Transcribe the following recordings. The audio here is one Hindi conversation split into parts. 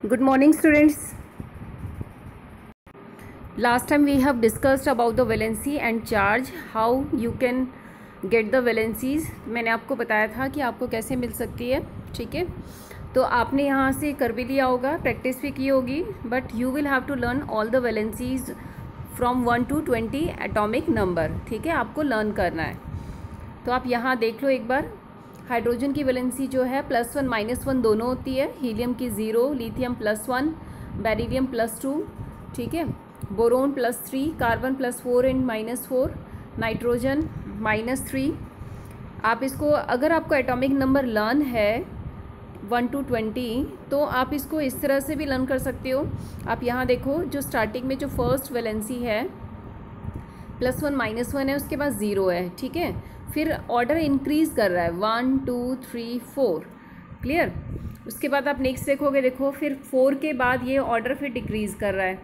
Good morning, students. Last time we have discussed about the valency and charge, how you can get the valencies. मैंने आपको बताया था कि आपको कैसे मिल सकती है, ठीक है। तो आपने यहाँ से कर भी लिया होगा, प्रैक्टिस भी की होगी, but you will have to learn all the valencies from 1 to 20 atomic number, ठीक है, आपको लर्न करना है। तो आप यहाँ देख लो एक बार। हाइड्रोजन की वैलेंसी जो है +1 -1 दोनों होती है। हीलियम की 0, लिथियम +1, बेरिलियम +2, ठीक है। Boron +3, carbon +4 and -4, nitrogen -3। आप इसको, अगर आपको एटॉमिक नंबर लर्न है 1 to 20, तो आप इसको इस तरह से भी लर्न कर सकते हो। आप यहाँ देखो, जो स्टार्टिंग में जो फर्स्ट वैलेंसी है +1 -1 है, उसके बाद 0 है, ठीक है। फिर ऑर्डर इंक्रीज़ कर रहा है 1 2 3 4, क्लियर। उसके बाद आप नेक्स्ट देखोगे, देखो फिर 4 के बाद ये ऑर्डर फिर डिक्रीज़ कर रहा है,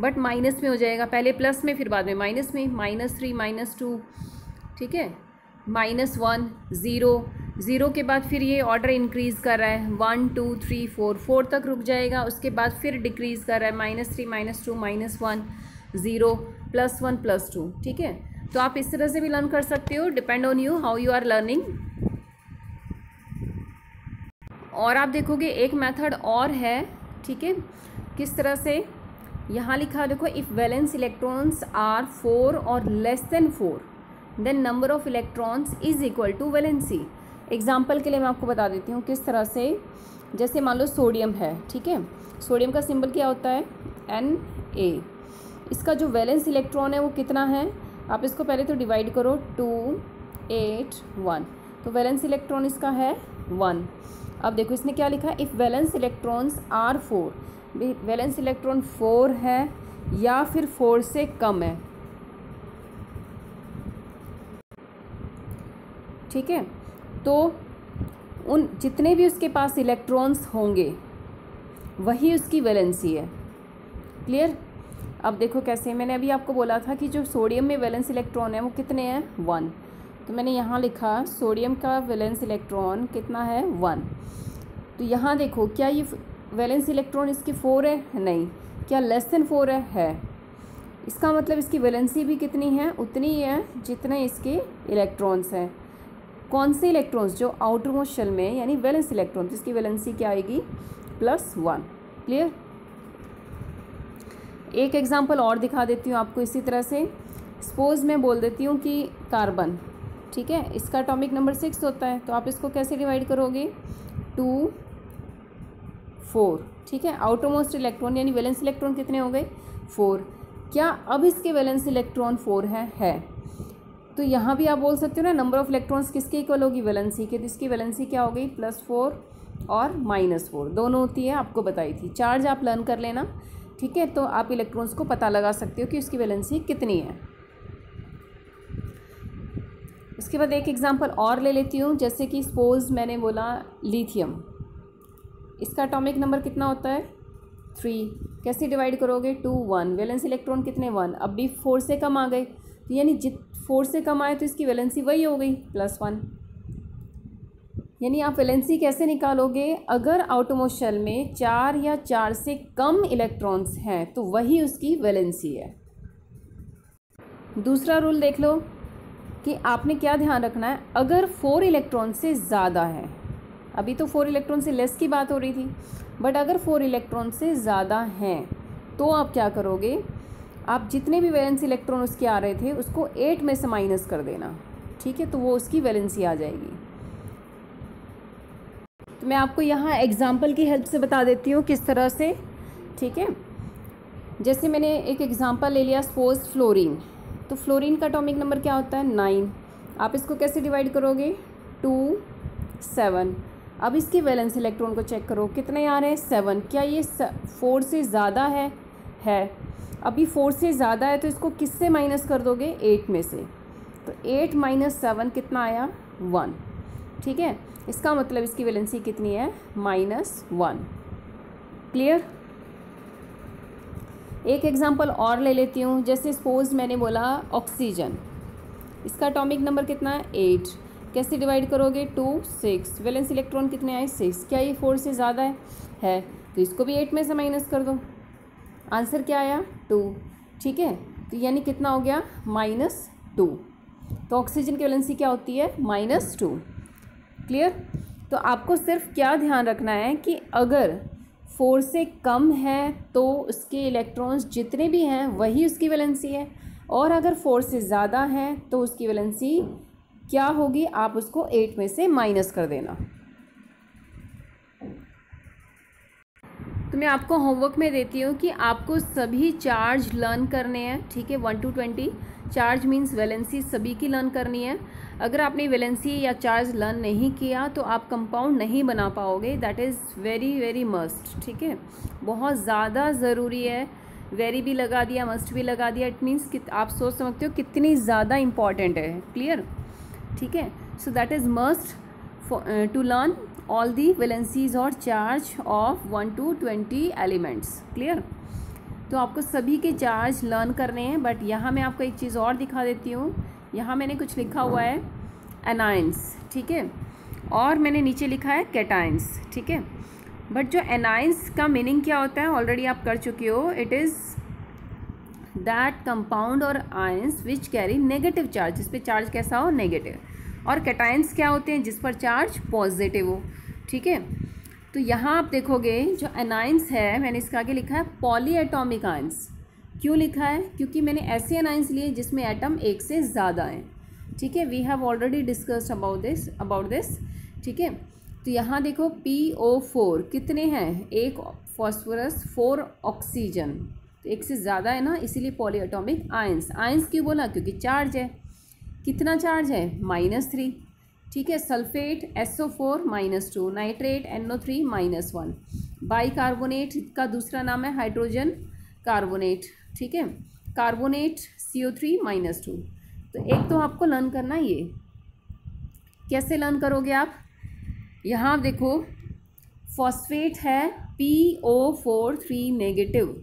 बट माइनस में हो जाएगा, पहले प्लस में फिर बाद में माइनस में, -3 -2, ठीक है, -1 0 0 के बाद फिर ये ऑर्डर इंक्रीज़ कर रहा है 1 2 3 4 4 तक रुक जाएगा। उसके बाद फिर डिक्रीज़ कर रहा है -3 -2 -1 0 +1 +2, ठीक है। तो आप इस तरह से भी लर्न कर सकते हो, depend on you how you are learning. और आप देखोगे एक मेथड और है, ठीक है, किस तरह से। यहाँ लिखा देखो, इफ़ वैलेंस इलेक्ट्रॉन्स आर 4 और less than 4 then number of electrons is equal to valency. Example के लिए मैं आपको बता देती हूँ किस तरह से। जैसे मान लो सोडियम है, ठीक है, सोडियम का सिंबल क्या होता है, Na। इसका जो वैलेंस इलेक्ट्रॉन है वो कितना है, आप इसको पहले तो डिवाइड करो, 2 8 1, तो वैलेंस इलेक्ट्रॉन इसका है 1। अब देखो इसने क्या लिखा है, if valence electrons are 4, valence electron 4 है या फिर 4 से कम है, ठीक है। तो उन जितने भी उसके पास इलेक्ट्रॉन्स होंगे वही उसकी वैलेंसी है, क्लियर। अब देखो कैसे, मैंने अभी आपको बोला था कि जो सोडियम में वैलेंस इलेक्ट्रॉन है वो कितने हैं, 1। तो मैंने यहाँ लिखा सोडियम का वैलेंस इलेक्ट्रॉन कितना है, 1। तो यहाँ देखो, क्या ये वैलेंस इलेक्ट्रॉन इसकी 4 है, नहीं। क्या लेस देन 4 है। इसका मतलब इसकी वैलेंसी भी कितनी है, उतनी ही है जितने इसके इलेक्ट्रॉन्स हैं। कौन से इलेक्ट्रॉन्स, जो आउटर मोस्ट शेल में, यानी वैलेंस इलेक्ट्रॉन, तो इसकी वैलेंसी क्या आएगी, +1, क्लियर। एक एग्जांपल और दिखा देती हूँ आपको इसी तरह से। सपोज़ मैं बोल देती हूँ कि कार्बन, ठीक है, इसका एटॉमिक नंबर 6 होता है, तो आप इसको कैसे डिवाइड करोगे, 2 4, ठीक है। आउटर मोस्ट इलेक्ट्रॉन यानी वैलेंस इलेक्ट्रॉन कितने हो गए, 4। क्या अब इसके वैलेंस इलेक्ट्रॉन 4 है। तो यहाँ भी आप बोल सकते हो ना, नंबर ऑफ इलेक्ट्रॉन्स किसके इक्वल होगी, वैलेंसी के। तो इसकी वैलेंसी क्या हो गई, +4 और -4 दोनों होती है, आपको बताई थी। चार्ज आप लर्न कर लेना, ठीक है, तो आप इलेक्ट्रॉन्स को पता लगा सकते हो कि उसकी वैलेंसी कितनी है। उसके बाद एक एग्जांपल और ले लेती हूँ, जैसे कि सपोज़ मैंने बोला लिथियम, इसका एटॉमिक नंबर कितना होता है, 3। कैसे डिवाइड करोगे, 2 1, वैलेंस इलेक्ट्रॉन कितने, 1। अब भी 4 से कम आ गए, तो यानी 4 से कम आए तो इसकी वैलेंसी वही हो गई, +1। यानी आप वैलेंसी कैसे निकालोगे, अगर आउटरमोस्ट शेल में 4 या 4 से कम इलेक्ट्रॉन्स हैं तो वही उसकी वैलेंसी है। दूसरा रूल देख लो कि आपने क्या ध्यान रखना है, अगर 4 इलेक्ट्रॉन से ज़्यादा है, अभी तो 4 इलेक्ट्रॉन से लेस की बात हो रही थी, बट अगर 4 इलेक्ट्रॉन से ज़्यादा हैं तो आप क्या करोगे, आप जितने भी वैलेंस इलेक्ट्रॉन उसके आ रहे थे उसको 8 में से माइनस कर देना, ठीक है, तो वो उसकी वैलेंसी आ जाएगी। तो मैं आपको यहाँ एग्जाम्पल की हेल्प से बता देती हूँ किस तरह से, ठीक है। जैसे मैंने एक एग्जाम्पल ले लिया, सपोज फ्लोरीन। तो फ्लोरीन का एटॉमिक नंबर क्या होता है, 9। आप इसको कैसे डिवाइड करोगे, 2 7। अब इसके वैलेंस इलेक्ट्रॉन को चेक करो, कितने आ रहे हैं, 7। क्या ये 4 से ज़्यादा है। अभी 4 से ज़्यादा है तो इसको किससे माइनस कर दोगे, 8 में से। तो 8 - 7 कितना आया, 1, ठीक है। इसका मतलब इसकी वैलेंसी कितनी है, -1, क्लियर। एक एग्जांपल और ले लेती हूँ, जैसे सपोज़ मैंने बोला ऑक्सीजन, इसका एटॉमिक नंबर कितना है, 8। कैसे डिवाइड करोगे, 2 6, वैलेंस इलेक्ट्रॉन कितने आए, 6। क्या ये 4 से ज़्यादा है। तो इसको भी 8 में से माइनस कर दो, आंसर क्या आया 2। ठीक है, तो यानी कितना हो गया -2। तो ऑक्सीजन की वैलेंसी क्या होती है -2। क्लियर। तो आपको सिर्फ क्या ध्यान रखना है कि अगर 4 से कम है तो उसके इलेक्ट्रॉन्स जितने भी हैं वही उसकी वैलेंसी है, और अगर 4 से ज़्यादा है तो उसकी वैलेंसी क्या होगी, आप उसको 8 में से माइनस कर देना। तो मैं आपको होमवर्क में देती हूँ कि आपको सभी चार्ज लर्न करने हैं। ठीक है, 1 to 20 चार्ज मीन्स वैलेंसी सभी की लर्न करनी है। अगर आपने वैलेंसी या चार्ज लर्न नहीं किया तो आप कंपाउंड नहीं बना पाओगे। That is very very must. ठीक है, बहुत ज़्यादा ज़रूरी है। वेरी भी लगा दिया, मस्ट भी लगा दिया, इट मीन्स कि आप सोच समझते हो कितनी ज़्यादा इम्पॉर्टेंट है। क्लियर। ठीक है, so that is must to learn all the valencies और charge of 1 to 20 elements. Clear. तो आपको सभी के चार्ज लर्न करने हैं, बट यहाँ मैं आपको एक चीज़ और दिखा देती हूँ। यहाँ मैंने कुछ लिखा हुआ है एनाइंस, ठीक है, और मैंने नीचे लिखा है कैटाइंस। ठीक है, बट जो एनाइंस का मीनिंग क्या होता है ऑलरेडी आप कर चुके हो। इट इज़ दैट कंपाउंड और ions which carry negative charge, जिस पे चार्ज कैसा हो नेगेटिव। और कैटाइंस क्या होते हैं, जिस पर चार्ज पॉजिटिव हो। ठीक है, तो यहाँ आप देखोगे जो एनाइंस है, मैंने इसके आगे लिखा है पॉली एटॉमिक आयंस। क्यों लिखा है, क्योंकि मैंने ऐसे एनाइंस लिए जिसमें एटम एक से ज़्यादा हैं। ठीक है, we have already discussed about this. ठीक है, तो यहाँ देखो PO4 कितने हैं, 1 फॉस्फोरस 4 ऑक्सीजन, तो एक से ज़्यादा है ना, इसीलिए पॉली एटॉमिक आयंस। आयंस क्यों बोला, क्योंकि चार्ज है। कितना चार्ज है -3। ठीक है, sulphate SO4 -2, nitrate NO3 -1, bicarbonate का दूसरा नाम है हाइड्रोजन कार्बोनेट। ठीक है, कार्बोनेट CO3 -2। तो एक तो आपको लर्न करना ये। कैसे लर्न करोगे आप, यहाँ आप देखो फॉस्फेट है PO4 3 नेगेटिव।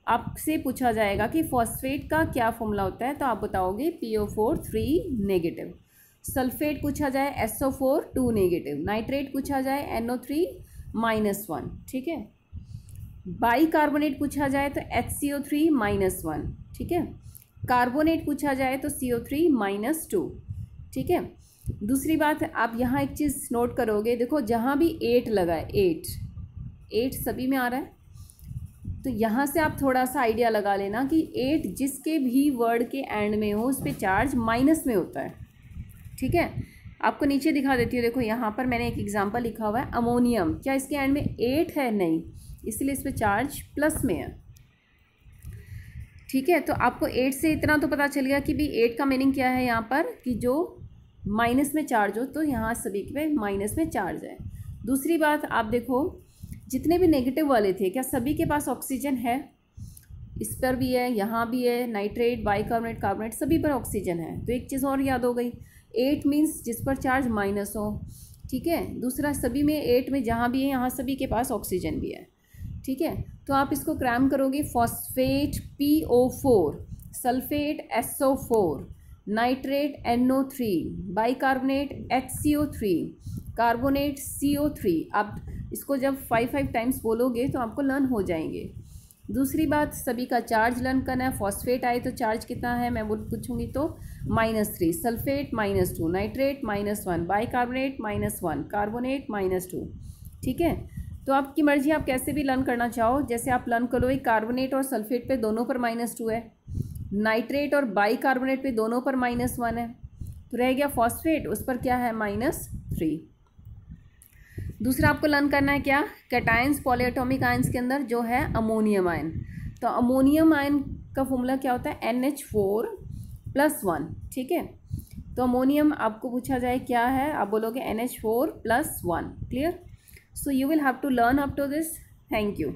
आपसे पूछा जाएगा कि फॉस्फेट का क्या फॉर्मूला होता है, तो आप बताओगे PO4 3 नेगेटिव। सल्फेट पूछा जाए SO4 2 नेगेटिव, नाइट्रेट पूछा जाए NO3 -1। ठीक है, बाइकार्बोनेट पूछा जाए तो HCO3 -1। ठीक है, कार्बोनेट पूछा जाए तो CO3 -2। ठीक है, दूसरी बात आप यहाँ एक चीज़ नोट करोगे, देखो जहाँ भी 8 लगा है, 8 सभी में आ रहा है, तो यहाँ से आप थोड़ा सा आइडिया लगा लेना कि 8 जिसके भी वर्ड के एंड में हो उस पर चार्ज माइनस में होता है। ठीक है, आपको नीचे दिखा देती हूँ, देखो यहाँ पर मैंने एक एग्जांपल लिखा हुआ है अमोनियम। क्या इसके एंड में 8 है, नहीं, इसलिए इस पर चार्ज प्लस में है। ठीक है, तो आपको 8 से इतना तो पता चल गया कि भी 8 का मीनिंग क्या है यहाँ पर, कि जो माइनस में चार्ज हो, तो यहाँ सभी पे माइनस में चार्ज है। दूसरी बात आप देखो, जितने भी नेगेटिव वाले थे क्या सभी के पास ऑक्सीजन है, इस पर भी है, यहाँ भी है, नाइट्रेट बाइकार्बोनेट कार्बोनेट सभी पर ऑक्सीजन है। तो एक चीज़ और याद हो गई, 8 मीन्स जिस पर चार्ज माइनस हो। ठीक है, दूसरा सभी में 8 में जहाँ भी है यहाँ सभी के पास ऑक्सीजन भी है। ठीक है, तो आप इसको क्रैम करोगे, phosphate PO4, sulphate SO4, nitrate NO3, bicarbonate HCO3, carbonate CO3। आप इसको जब 5 टाइम्स बोलोगे तो आपको लर्न हो जाएंगे। दूसरी बात, सभी का चार्ज लर्न करना है। फॉस्फेट आए तो चार्ज कितना है मैं वो पूछूंगी, तो -3, सल्फेट -2, नाइट्रेट -1, बाइकार्बोनेट -1, कार्बोनेट -2। ठीक है, तो आपकी मर्जी, आप कैसे भी लर्न करना चाहो। जैसे आप लर्न करो, कार्बोनेट और सल्फेट पे दोनों पर -2 है, नाइट्रेट और बाइकार्बोनेट पे दोनों पर -1 है, तो रह गया फॉस्फेट, उस पर क्या है -3। दूसरा आपको लर्न करना है क्या, कैटायंस पॉलीएटॉमिक आयंस के अंदर जो है अमोनियम आयन। तो अमोनियम आयन का फॉर्मूला क्या होता है, NH4+1। ठीक है, तो अमोनियम आपको पूछा जाए क्या है, आप बोलोगे NH4+1। Clear, so you will have to learn up to this. Thank you.